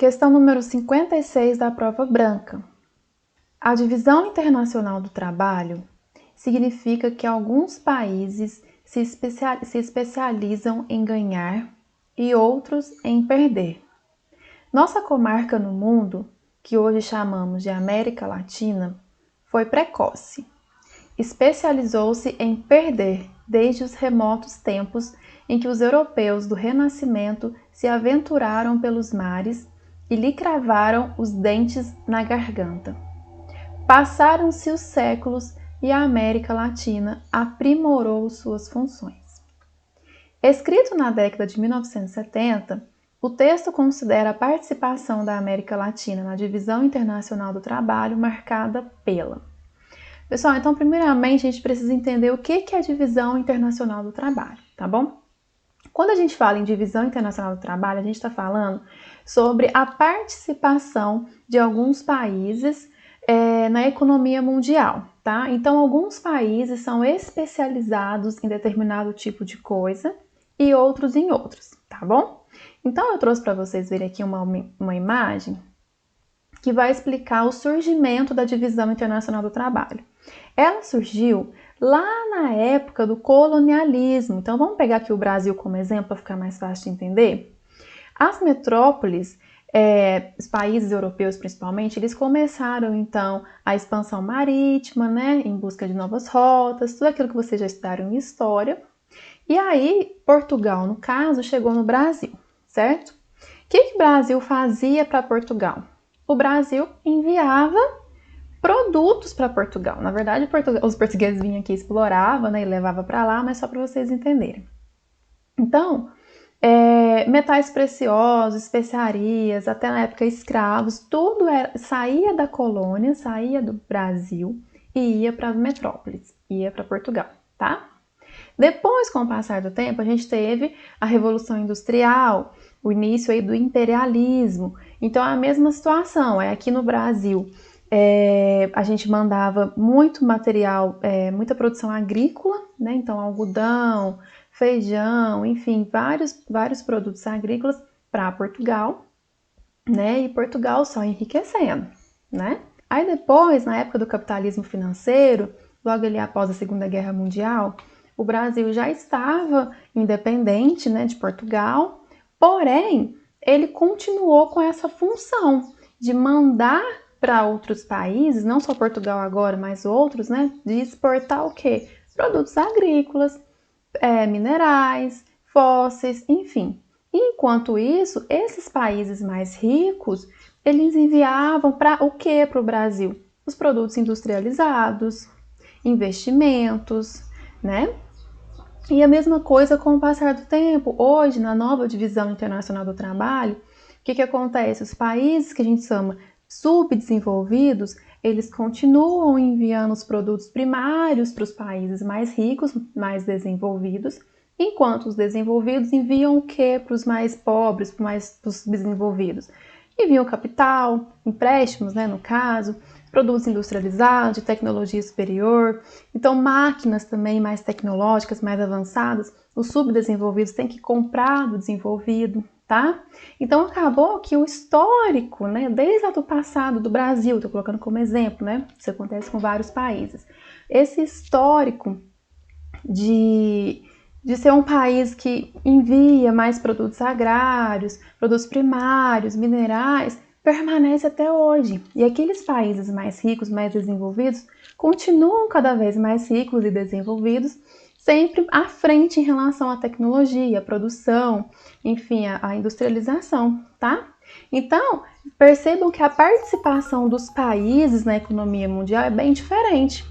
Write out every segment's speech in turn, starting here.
Questão número 56 da prova branca. A divisão internacional do trabalho significa que alguns países se especializam em ganhar e outros em perder. Nossa comarca no mundo, que hoje chamamos de América Latina, foi precoce. Especializou-se em perder desde os remotos tempos em que os europeus do Renascimento se aventuraram pelos mares e lhe cravaram os dentes na garganta. Passaram-se os séculos e a América Latina aprimorou suas funções. Escrito na década de 1970, o texto considera a participação da América Latina na divisão internacional do trabalho marcada pela... Pessoal, então primeiramente a gente precisa entender o que é a divisão internacional do trabalho, tá bom? Quando a gente fala em divisão internacional do trabalho, a gente está falando sobre a participação de alguns países na economia mundial, tá? Então, alguns países são especializados em determinado tipo de coisa e outros em outros, tá bom? Então, eu trouxe para vocês verem aqui uma imagem que vai explicar o surgimento da divisão internacional do trabalho. Ela surgiu lá na época do colonialismo. Então, vamos pegar aqui o Brasil como exemplo para ficar mais fácil de entender. As metrópoles, os países europeus principalmente, eles começaram então a expansão marítima, né, em busca de novas rotas, tudo aquilo que vocês já estudaram em história. E aí, Portugal, no caso, chegou no Brasil, certo? O que o Brasil fazia para Portugal? O Brasil enviava produtos para Portugal. Na verdade, os portugueses vinham aqui, exploravam, né, e levavam para lá, mas só para vocês entenderem. Então, metais preciosos, especiarias, até na época escravos, tudo saía da colônia, saía do Brasil e ia para as metrópoles, ia para Portugal, tá? Depois, com o passar do tempo, a gente teve a Revolução Industrial, o início aí do imperialismo. Então, a mesma situação, aqui no Brasil, a gente mandava muito material, muita produção agrícola, né? Então, algodão, feijão, enfim, vários produtos agrícolas para Portugal, né? E Portugal só enriquecendo, né? Aí depois, na época do capitalismo financeiro, logo ali após a Segunda Guerra Mundial, o Brasil já estava independente, né, de Portugal, porém, ele continuou com essa função de mandar para outros países, não só Portugal agora, mas outros, né, de exportar o quê? Produtos agrícolas, minerais, fósseis, enfim. Enquanto isso, esses países mais ricos, eles enviavam para o quê para o Brasil? Os produtos industrializados, investimentos, né? E a mesma coisa com o passar do tempo. Hoje, na nova divisão internacional do trabalho, o que acontece? Os países que a gente chama subdesenvolvidos, eles continuam enviando os produtos primários para os países mais ricos, mais desenvolvidos, enquanto os desenvolvidos enviam o quê para os mais pobres, para os subdesenvolvidos? Enviam capital, empréstimos, né, no caso, produtos industrializados, de tecnologia superior, então máquinas também mais tecnológicas, mais avançadas, os subdesenvolvidos têm que comprar do desenvolvido, tá? Então acabou que o histórico, né, desde lá do passado do Brasil, estou colocando como exemplo, né, isso acontece com vários países, esse histórico de ser um país que envia mais produtos agrários, produtos primários, minerais, permanece até hoje. E aqueles países mais ricos, mais desenvolvidos, continuam cada vez mais ricos e desenvolvidos, sempre à frente em relação à tecnologia, à produção, enfim, à industrialização, tá? Então, percebam que a participação dos países na economia mundial é bem diferente,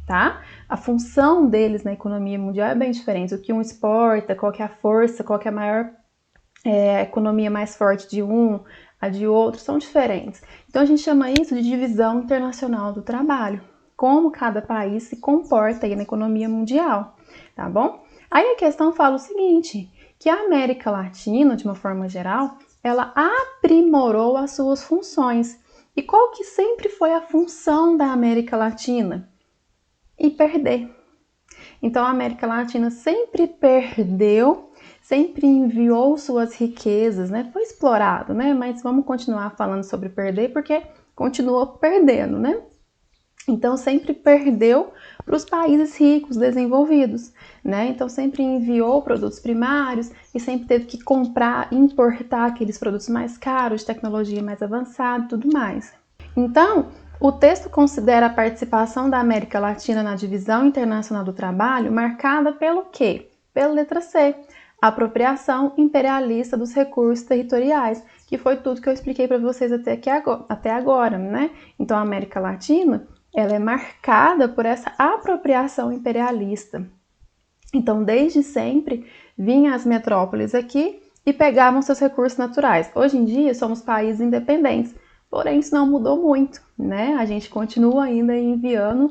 tá? A função deles na economia mundial é bem diferente. O que um exporta, qual que é a força, qual que é a maior economia mais forte de um, a de outro, são diferentes. Então a gente chama isso de divisão internacional do trabalho, como cada país se comporta aí na economia mundial, tá bom? Aí a questão fala o seguinte, que a América Latina, de uma forma geral, ela aprimorou as suas funções. E qual que sempre foi a função da América Latina? E perder. Então a América Latina sempre perdeu, sempre enviou suas riquezas, né? Foi explorado, né? Mas vamos continuar falando sobre perder porque continuou perdendo, né? Então sempre perdeu para os países ricos, desenvolvidos, né? Então sempre enviou produtos primários e sempre teve que comprar, importar aqueles produtos mais caros, de tecnologia mais avançada e tudo mais. Então, o texto considera a participação da América Latina na divisão internacional do trabalho marcada pelo quê? Pela letra C, apropriação imperialista dos recursos territoriais, que foi tudo que eu expliquei para vocês até agora, né? Então, a América Latina, ela é marcada por essa apropriação imperialista. Então, desde sempre, vinham as metrópoles aqui e pegavam seus recursos naturais. Hoje em dia, somos países independentes, porém isso não mudou muito, né? A gente continua ainda enviando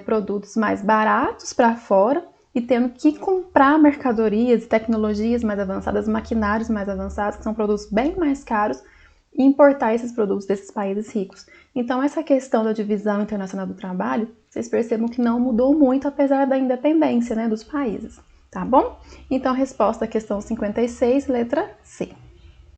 produtos mais baratos para fora e tendo que comprar mercadorias, tecnologias mais avançadas, maquinários mais avançados, que são produtos bem mais caros, e importar esses produtos desses países ricos. Então, essa questão da divisão internacional do trabalho, vocês percebam que não mudou muito, apesar da independência, né, dos países, tá bom? Então, resposta à questão 56, letra C.